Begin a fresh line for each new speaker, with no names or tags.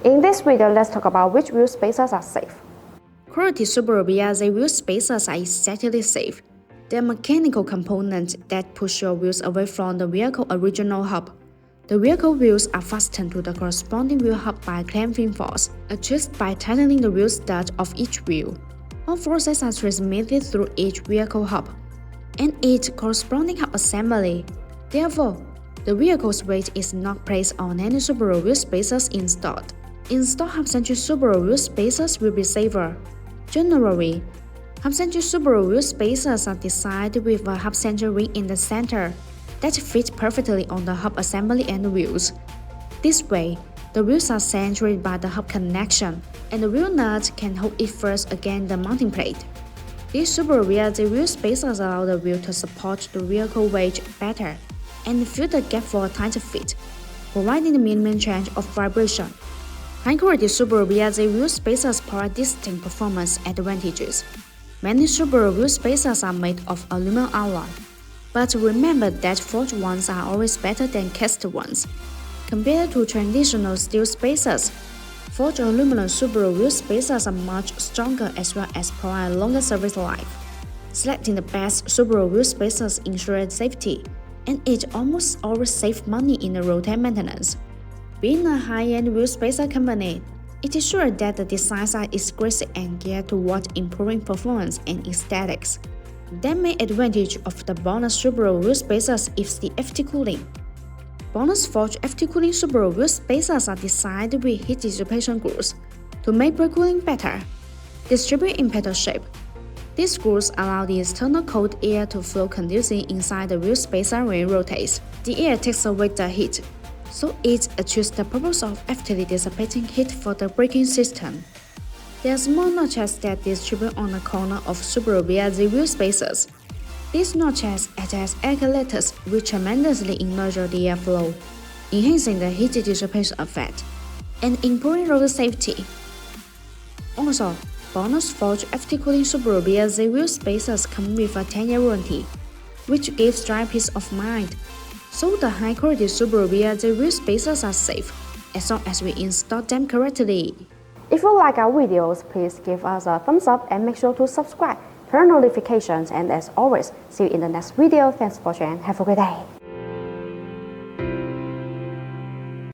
In this video, let's talk about which wheel spacers are safe.
Quality Subaru BRZ wheel spacers are exactly safe. They are mechanical components that push your wheels away from the vehicle's original hub. The vehicle wheels are fastened to the corresponding wheel hub by clamping force, adjusted by tightening the wheel stud of each wheel. All forces are transmitted through each vehicle hub and each corresponding hub assembly. Therefore, the vehicle's weight is not placed on any Subaru wheel spacers installed. Installed half-century Subaru wheel spacers will be safer. Generally, half-century Subaru wheel spacers are designed with a half-century ring in the center that fits perfectly on the hub assembly and wheels. This way, the wheels are centered by the hub connection, and the wheel nut can hold it first against the mounting plate. These Subaru BRZ wheel spacers allow the wheel to support the vehicle weight better and fill the gap for a tighter fit, providing a minimum change of vibration. High-quality Subaru BRZ wheel spacers provide distinct performance advantages. Many Subaru wheel spacers are made of aluminum alloy, but remember that forged ones are always better than cast ones. Compared to traditional steel spacers, forged aluminum Subaru wheel spacers are much stronger as well as provide longer service life. Selecting the best Subaru wheel spacers ensures safety, and it almost always saves money in the road maintenance. Being a high-end wheel spacer company, it is sure that the designs are exquisite and geared toward improving performance and aesthetics. The main advantage of the BONOSS Subaru wheel spacers is the FT cooling. BONOSS forged FT cooling Subaru wheel spacers are designed with heat dissipation grooves to make brake cooling better, distributed in petal shape. These grooves allow the external cold air to flow conducive inside the wheel spacer when it rotates. The air takes away the heat, so it achieves the purpose of actively dissipating heat for the braking system. There are small notches that distribute on the corner of Subaru BRZ wheel spacers. These notches act as air collectors which tremendously enlarge the airflow, enhancing the heat dissipation effect and improving road safety. Also, BONOSS forged FT cooling Subaru BRZ wheel spacers come with a 10-year warranty, which gives driver peace of mind. So the high-quality Subaru BRZ wheel spacers are safe, as long as we install them correctly.
If you like our videos, please give us a thumbs up and make sure to subscribe, turn on notifications, and as always, see you in the next video. Thanks for watching and have a great day.